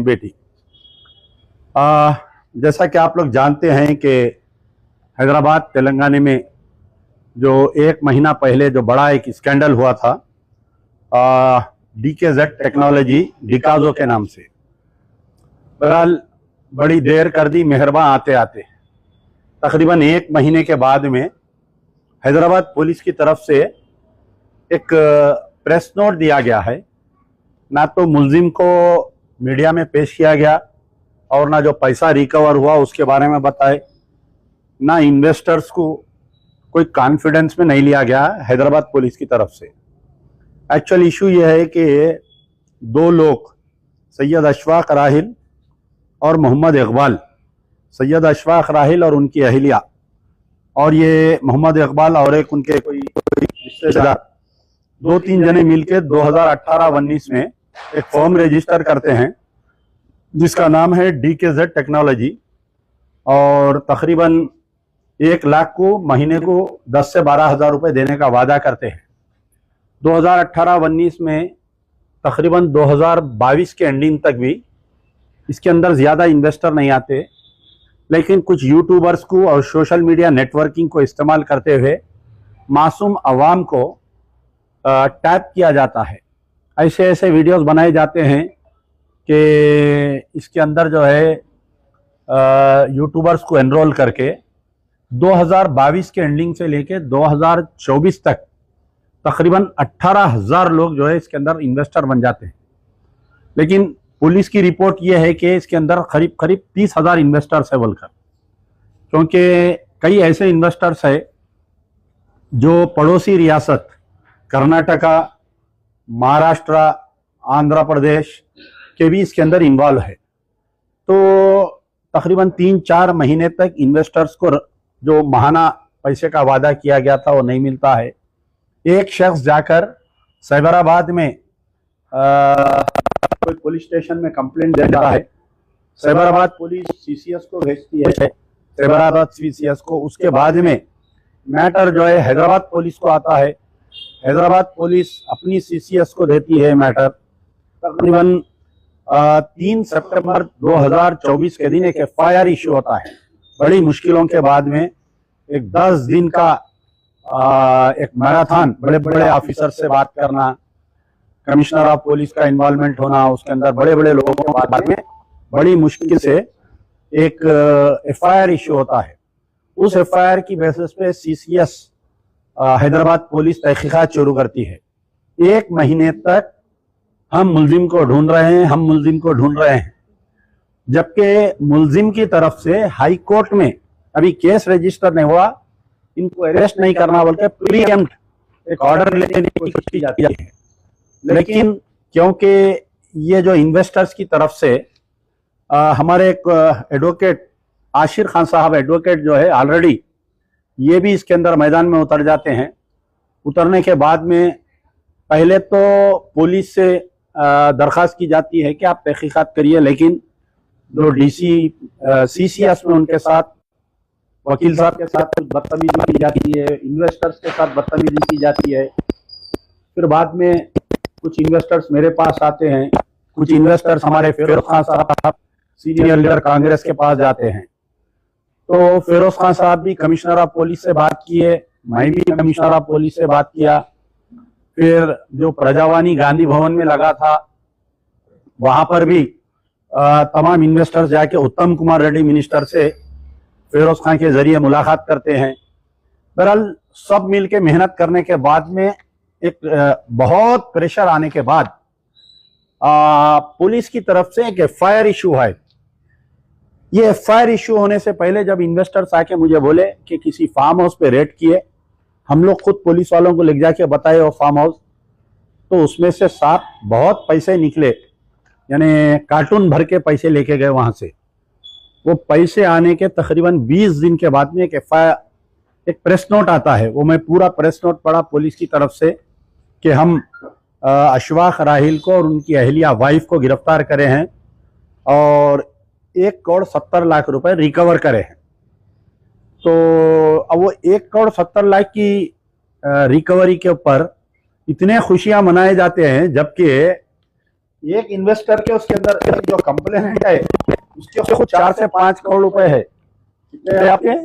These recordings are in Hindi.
बेटी। जैसा कि आप लोग जानते हैं कि हैदराबाद तेलंगाना में जो एक महीना पहले जो बड़ा एक स्कैंडल हुआ था DKZ टेक्नोलॉजी डिकाजो के नाम से, बहरहाल बड़ी देर कर दी मेहरबान आते आते। तकरीबन एक महीने के बाद में हैदराबाद पुलिस की तरफ से एक प्रेस नोट दिया गया है। ना तो मुलजिम को मीडिया में पेश किया गया और ना जो पैसा रिकवर हुआ उसके बारे में बताए, ना इन्वेस्टर्स को कोई कॉन्फिडेंस में नहीं लिया गया हैदराबाद पुलिस की तरफ से। एक्चुअल इशू यह है कि दो लोग, सैयद अशफाक राहिल और मोहम्मद इकबाल, सैयद अशफाक राहिल और उनकी अहलिया, और ये मोहम्मद इकबाल और एक उनके कोई रिश्तेदार, दो तीन जने मिलकर 2018-19 में एक फॉर्म रजिस्टर करते हैं जिसका नाम है DKZ टेक्नोलॉजी, और तकरीबन 1 लाख को महीने को 10 से 12 हज़ार रुपये देने का वादा करते हैं। 2018-19 में तकरीबन 2022 के एंडिंग तक भी इसके अंदर ज़्यादा इन्वेस्टर नहीं आते, लेकिन कुछ यूट्यूबर्स को और सोशल मीडिया नेटवर्किंग को इस्तेमाल करते हुए मासूम अवाम को टैप किया जाता है। ऐसे ऐसे वीडियोस बनाए जाते हैं कि इसके अंदर जो है यूट्यूबर्स को एनरोल करके 2022 के एंडिंग से लेके 2024 तक तकरीबन 18,000 लोग जो है इसके अंदर इन्वेस्टर बन जाते हैं। लेकिन पुलिस की रिपोर्ट ये है कि इसके अंदर करीब 30,000 इन्वेस्टर्स है बोलकर, क्योंकि कई ऐसे इन्वेस्टर्स है जो पड़ोसी रियासत कर्नाटका, महाराष्ट्र, आंध्र प्रदेश के भी इसके अंदर इन्वॉल्व है। तो तकरीबन 3-4 महीने तक इन्वेस्टर्स को जो माहाना पैसे का वादा किया गया था वो नहीं मिलता है। एक शख्स जाकर साइबराबाद में कोई पुलिस स्टेशन में कंप्लेंट देता है, साइबराबाद पुलिस CCS को भेजती है, साइबराबाद CCS को, उसके बाद में मैटर जो है हैदराबाद पुलिस को आता है, हैदराबाद पुलिस अपनी CCS को देती है मैटर। तकरीबन 3 सितंबर 2024 के दिन एक FIR इशू होता है। बड़ी मुश्किलों के बाद में एक 10 दिन का एक मैराथन, बड़े बड़े ऑफिसर से बात करना, कमिश्नर ऑफ पुलिस का इन्वॉल्वमेंट होना, उसके अंदर बड़े बड़े लोगों के बाद में बड़ी मुश्किल से एक FIR इशू होता है। उस FIR की बेसिस पे CCS हैदराबाद पुलिस तहकीकात शुरू करती है। 1 महीने तक हम मुलजिम को ढूंढ रहे हैं, हम मुलजिम को ढूंढ रहे हैं, जबकि मुलजिम की तरफ से हाई कोर्ट में अभी केस रजिस्टर नहीं हुआ, इनको अरेस्ट नहीं करना बोल के प्रीएम्प्ट एक ऑर्डर लेने की कोशिश की जाती है। लेकिन क्योंकि ये जो इन्वेस्टर्स की तरफ से हमारे एक एडवोकेट आशिर खान साहब एडवोकेट जो है ऑलरेडी ये भी इसके अंदर मैदान में उतर जाते हैं। उतरने के बाद में पहले तो पुलिस से दरख्वास्त की जाती है कि आप तहकीकात करिए, लेकिन जो DC CCS में उनके साथ वकील साहब के साथ कुछ बदतमीजी की जाती है, इन्वेस्टर्स के साथ बदतमीजी की जाती है। फिर बाद में कुछ इन्वेस्टर्स मेरे पास आते हैं, कुछ इन्वेस्टर्स हमारे फिरोज खान साहब सीनियर लीडर कांग्रेस के पास जाते हैं। तो फिरोज खान साहब भी कमिश्नर ऑफ पुलिस से बात किए, मैं भी कमिश्नर ऑफ पुलिस से बात किया। फिर जो प्रजावानी गांधी भवन में लगा था वहां पर भी तमाम इन्वेस्टर्स जाके उत्तम कुमार रेड्डी मिनिस्टर से फिरोज खान के जरिए मुलाकात करते हैं। बहरहाल सब मिलके मेहनत करने के बाद में एक बहुत प्रेशर आने के बाद पुलिस की तरफ से एक FIR इशू है। ये FIR इशू होने से पहले जब इन्वेस्टर्स आके मुझे बोले कि किसी फार्म हाउस पे रेड किए, हम लोग खुद पुलिस वालों को ले जाके बताए वो फार्म हाउस, तो उसमें से साथ बहुत पैसे निकले, यानी कार्टून भर के पैसे लेके गए वहां से। वो पैसे आने के तकरीबन 20 दिन के बाद में एक FIR, एक प्रेस नोट आता है, वो मैं पूरा प्रेस नोट पढ़ा पुलिस की तरफ से कि हम अशफाक राहिल को और उनकी अहलिया वाइफ को गिरफ्तार करे हैं और 1,70,00,000 रुपए रिकवर करे हैं। तो अब वो 1,70,00,000 की रिकवरी के ऊपर इतने खुशियां मनाए जाते हैं, जबकि एक इन्वेस्टर के उसके अंदर जो कंप्लेनेंट है उसके 4 से 5 करोड़ रुपए है। कितने है आपके?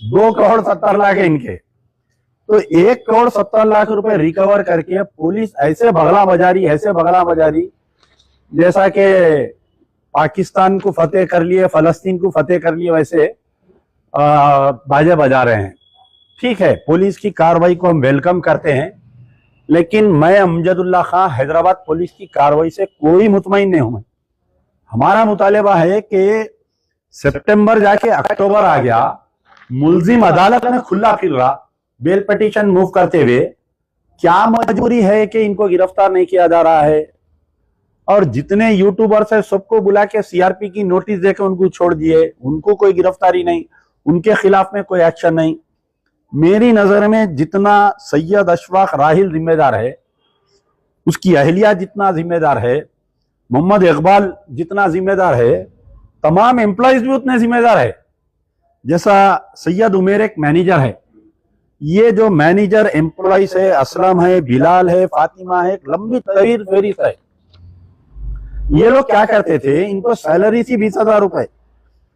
2 करोड़ 70 लाख है इनके। तो 1 करोड़ 70 लाख रुपए रिकवर करके पुलिस ऐसे बगला बजारी जैसा कि पाकिस्तान को फतेह कर लिए, फलस्तीन को फतेह कर लिए, वैसे बाजे बजा रहे हैं। ठीक है, पुलिस की कार्रवाई को हम वेलकम करते हैं, लेकिन मैं अमजदुल्ला खां हैदराबाद पुलिस की कार्रवाई से कोई मुतमईन नहीं हूं। हमारा मुतालिबा है कि सितंबर जाके अक्टूबर आ गया, मुलजिम अदालत में खुला फिर रहा बेल पिटीशन मूव करते हुए, क्या मजबूरी है कि इनको गिरफ्तार नहीं किया जा रहा है? और जितने यूट्यूबर्स है सबको बुला के सीआरपी की नोटिस देकर उनको छोड़ दिए, उनको कोई गिरफ्तारी नहीं, उनके खिलाफ में कोई एक्शन नहीं। मेरी नजर में जितना सैयद अशफाक राहिल जिम्मेदार है, उसकी अहलिया जितना जिम्मेदार है, मोहम्मद इकबाल जितना जिम्मेदार है, तमाम एम्प्लॉइज भी उतने जिम्मेदार है। जैसा सैयद उमेर एक मैनेजर है, ये जो मैनेजर एम्प्लॉइज है, असलम है, बिलाल है, फातिमा है, एक लंबी तवील फेरिस्त है। ये लोग क्या करते थे, इनको सैलरी थी 20,000 रुपए।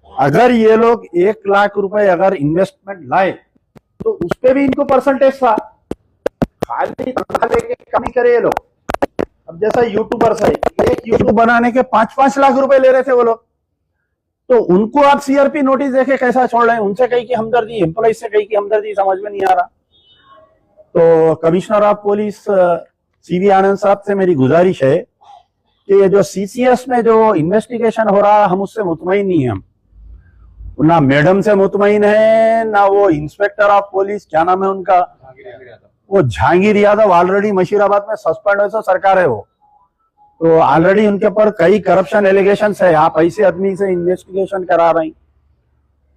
अगर ये लोग 1 लाख रुपए अगर इन्वेस्टमेंट लाए तो उस पर भी इनको परसेंटेज था। खाली तनख्वाह लेके काम नहीं करे ये लोग। अब जैसा यूट्यूबर्स है, एक यूट्यूब बनाने के 5-5 लाख रुपए ले रहे थे वो लोग, तो उनको आप सीआरपी नोटिस देके कैसा छोड़ रहे हैं? उनसे कहीं की हमदर्दी, एम्प्लॉइज से कहीं की हमदर्दी समझ में नहीं आ रहा। तो commissioner of police CV Anand साहब से मेरी गुजारिश है कि ये जो सीसीएस में जो इन्वेस्टिगेशन हो रहा, हम उससे मुतमईन नहीं है। हम ना मैडम से मुतमईन है, ना वो इंस्पेक्टर ऑफ पुलिस, क्या नाम है उनका, वो जहांगीर यादव, ऑलरेडी मशीराबाद में सस्पेंड है, सरकार है वो, तो ऑलरेडी उनके ऊपर कई करप्शन एलिगेशन है। आप ऐसे आदमी से इन्वेस्टिगेशन करा रहे हैं,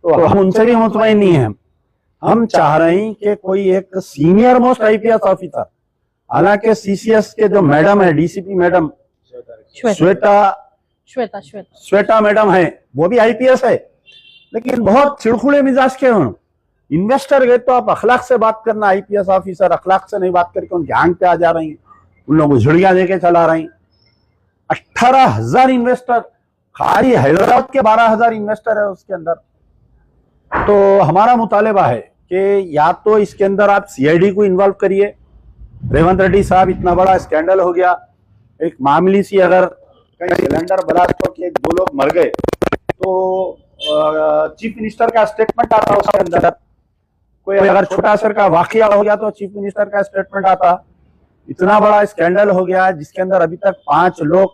तो हम उनसे भी मुतमईन नहीं है। हम चाह रहे हैं कि कोई एक सीनियर मोस्ट आईपीएस ऑफिसर, हालांकि सीसीएस के जो मैडम है, डीसीपी मैडम श्वेता मैडम है, वो भी आईपीएस है, लेकिन बहुत चिड़खुड़े मिजाज के हैं। इन्वेस्टर गए तो आप अखलाक से बात करना, आईपीएस ऑफिसर अखलाक से नहीं बात करके उनके आंख पे आ जा रही हैं, उन लोगों को झुड़ियां देके चला रही हैं। 18,000 इन्वेस्टर, खाली हैदराबाद के 12,000 इन्वेस्टर है उसके अंदर। तो हमारा मुतालिबा है कि या तो इसके अंदर आप सीआईडी को इन्वॉल्व करिए। रेवंत रेड्डी साहब, इतना बड़ा स्कैंडल हो गया, एक मामूली सी अगर कहीं सिलेंडर ब्लास्ट होकर 2 लोग मर गए तो चीफ मिनिस्टर का स्टेटमेंट आता उसके अंदर। कोई अगर छोटा सर का वाकया हो गया तो चीफ मिनिस्टर का स्टेटमेंट आता। इतना बड़ा स्कैंडल हो गया जिसके अंदर अभी तक 5 लोग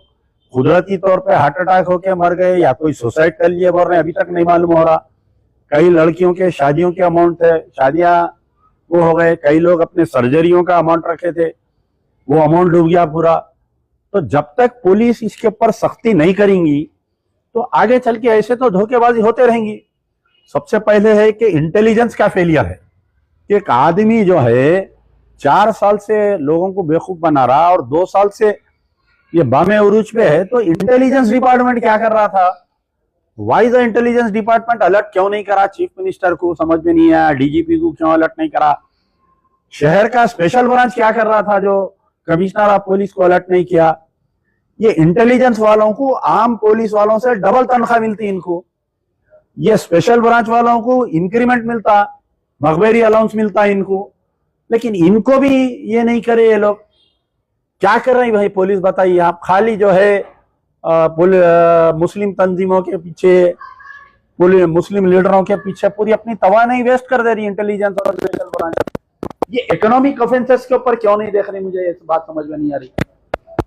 कुदरती तौर पे हार्ट अटैक होकर मर गए या कोई सुसाइड कर लिए बोल रहे हैं, अभी तक नहीं मालूम हो रहा। कई लड़कियों के शादियों के अमाउंट थे, शादियां वो हो गए, कई लोग अपने सर्जरियों का अमाउंट रखे थे, वो अमाउंट डूब गया पूरा। तो जब तक पुलिस इसके ऊपर सख्ती नहीं करेंगी तो आगे चल के ऐसे तो धोखेबाजी होते रहेंगी। सबसे पहले है कि इंटेलिजेंस का फेलियर है कि एक आदमी जो है 4 साल से लोगों को बेवकूफ बना रहा और 2 साल से ये बामे उरूज पे है, तो इंटेलिजेंस डिपार्टमेंट क्या कर रहा था? Why the intelligence department alert क्यों नहीं करा चीफ मिनिस्टर को? समझ में नहीं आया। डीजीपी को क्यों अलर्ट नहीं करा? शहर का स्पेशल ब्रांच क्या कर रहा था जो कमिश्नर ऑफ पुलिस को अलर्ट नहीं किया? ये इंटेलिजेंस वालों को आम पुलिस वालों से डबल तनख्वाह मिलती इनको, ये स्पेशल ब्रांच वालों को इंक्रीमेंट मिलता, मकबरी अलाउंस मिलता इनको, लेकिन इनको भी ये नहीं करे। ये लोग क्या कर रहे हैं भाई पुलिस, बताइए आप? खाली जो है मुस्लिम तंजीमों के पीछे, मुस्लिम लीडरों के पीछे पूरी अपनी तवानाई वेस्ट कर दे रही इंटेलिजेंस और स्पेशल ब्रांच। ये इकोनॉमिक ऑफेंसेस के ऊपर क्यों नहीं देख रही, मुझे इस बात समझ में नहीं आ रही।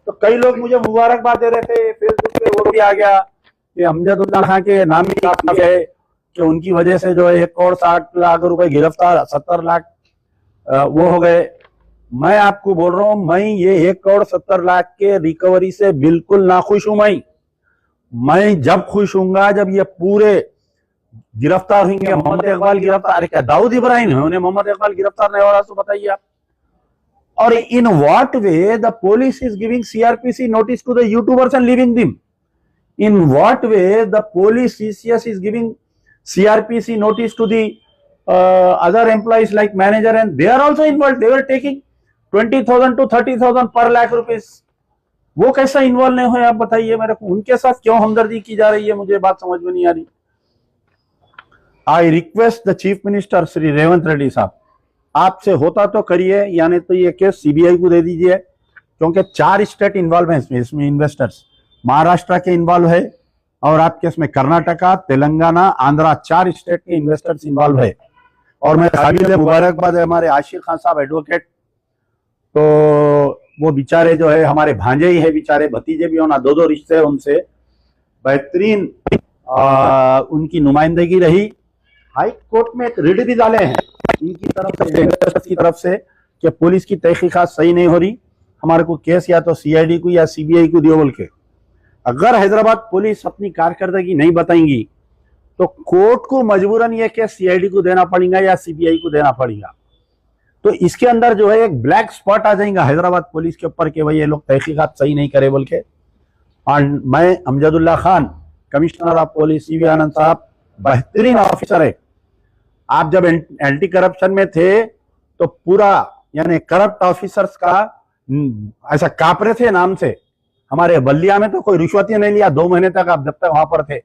तो कई लोग मुझे मुबारकबाद दे रहे थे फेसबुक पे, वो भी आ गया कि अमजदुल्ला खां के नाम ही काफी है कि उनकी वजह से जो 1 करोड़ 60 लाख रुपए गिरफ्तार, 70 लाख वो हो गए। मैं आपको बोल रहा हूं, मैं ये 1 करोड़ 70 लाख के रिकवरी से बिल्कुल नाखुश हूं। मैं जब खुश हूंगा जब ये पूरे गिरफ्तार होंगे। मोहम्मद इकबाल गिरफ्तार, क्या दाऊद इब्राहिम है, उन्हें मोहम्मद इकबाल गिरफ्तार नहीं हो रहा तो बताइए आप। और in what way the police is giving CRPC notice to the YouTubers and leaving them? In what way the police CCS is giving CRPC notice to the other employees like manager, and they are also involved. They were taking 20,000 to 30,000 per lakh rupees. वो कैसा इन्वॉल्व नहीं हुए, आप बताइए मेरे को। उनके साथ क्यों हमदर्दी की जा रही है, मुझे बात समझ में नहीं आ रही। I request the chief minister Shri Revanth Reddy साहब, आपसे होता तो करिए, यानी तो ये केस सीबीआई को दे दीजिए, क्योंकि 4 स्टेट इन्वॉल्व हैं इसमें इन्वेस्टर्स। महाराष्ट्र के इन्वॉल्व है, और आपके इसमें कर्नाटका, तेलंगाना, आंध्रा, 4 स्टेट के इन्वेस्टर्स इन्वॉल्व है। और मैं काबिल मुबारकबाद है हमारे आशिक खान साहब एडवोकेट, तो वो बेचारे जो है हमारे भांजे ही है, बेचारे भतीजे भी होना, 2 रिश्ते हैं उनसे, बेहतरीन उनकी नुमाइंदगी रही। हाई कोर्ट में एक रिट भी डाले हैं इनकी तरफ से, इन्वेस्टर्स की तरफ से, कि पुलिस की तहकीकात सही नहीं हो रही, हमारे को केस या तो सीआईडी को या सीबीआई को दियो बोल के। अगर हैदराबाद पुलिस अपनी कारकर्दगी नहीं बताएंगी तो कोर्ट को मजबूरन यह केस सीआईडी को देना पड़ेगा या सीबीआई को देना पड़ेगा। तो इसके अंदर जो है एक ब्लैक स्पॉट आ जाएगा हैदराबाद पुलिस के ऊपर कि भाई ये लोग तहकीकात सही नहीं करे बोल के। और मैं Amjadullah Khan, commissioner of police CV Anand साहब बेहतरीन ऑफिसर है। आप जब एंटी करप्शन में थे तो पूरा यानी करप्ट ऑफिसर्स का ऐसा कांप रहे थे नाम से। हमारे बल्लिया में तो कोई रिश्वत ही नहीं लिया 2 महीने तक, आप जब तक वहां पर थे।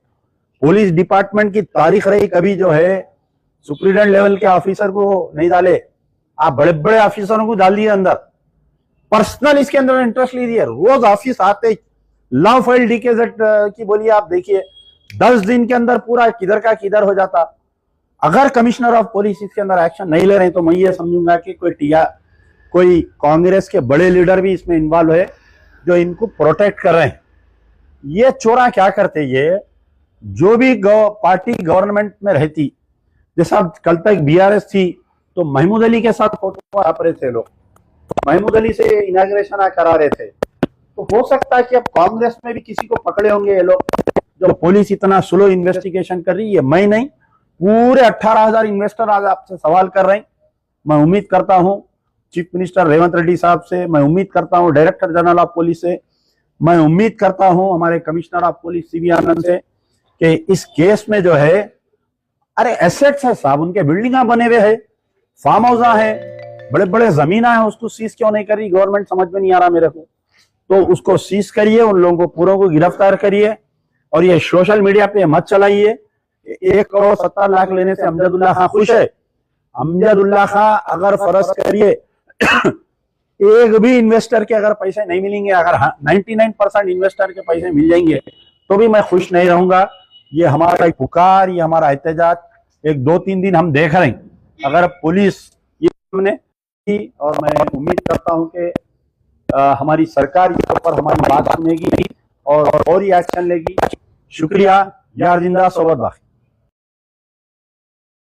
पुलिस डिपार्टमेंट की तारीख रही, कभी जो है सुप्रीडेंट लेवल के ऑफिसर को नहीं डाले, आप बड़े बड़े ऑफिसरों को डाल दिए अंदर, पर्सनल इसके अंदर इंटरेस्ट ले दिए। रोज ऑफिस आते लॉ फाइल डीकेजेड की बोलिए, आप देखिए 10 दिन के अंदर पूरा किधर का किधर हो जाता। अगर कमिश्नर ऑफ पुलिस इसके अंदर एक्शन नहीं ले रहे तो मैं ये समझूंगा कि कोई कांग्रेस के बड़े लीडर भी इसमें इन्वॉल्व है जो इनको प्रोटेक्ट कर रहे हैं। ये चोरा क्या करते, ये जो भी पार्टी गवर्नमेंट में रहती, जैसा कल तक बीआरएस थी तो महमूद अली के साथ फोटो आप रहे थे लोग, महमूद अली से इनाग्रेशन करा रहे थे। तो हो सकता है कि अब कांग्रेस में भी किसी को पकड़े होंगे ये लोग, जो पुलिस इतना स्लो इन्वेस्टिगेशन कर रही है। मैं नहीं, पूरे 18,000 इन्वेस्टर आज आपसे सवाल कर रहे हैं। मैं उम्मीद करता हूं चीफ मिनिस्टर रेवंत रेड्डी साहब से, मैं उम्मीद करता हूं डायरेक्टर जनरल ऑफ पुलिस से, मैं उम्मीद करता हूं हमारे कमिश्नर ऑफ पुलिस सीवी आनंद से, कि इस केस में जो है, अरे एसेट्स है साहब, उनके बिल्डिंग बने हुए है, फार्म हाउस है, बड़े बड़े जमीन है, उसको सीज क्यों नहीं कर रही गवर्नमेंट, समझ में नहीं आ रहा मेरे को। तो उसको सीज करिए, उन लोगों को पूरों को गिरफ्तार करिए, और ये सोशल मीडिया पे मत चलाइए। 1,70,00,000 लेने से अमजदुल्ला खां खुश है। अमजदुल्ला खां अगर फर्ज करिए एक भी इन्वेस्टर के अगर पैसे नहीं मिलेंगे, अगर 99% इन्वेस्टर के पैसे मिल जाएंगे तो भी मैं खुश नहीं रहूंगा। ये हमारा पुकार, ये हमारा एहतजाज 1-2-3 दिन हम देख रहे हैं। अगर पुलिस ये हमने की, और मैं उम्मीद करता हूं कि हमारी सरकार यहाँ पर हमारी बात सुनेगी और ही एक्शन लेगी। शुक्रिया। यार जिंदा सोबत बाकी।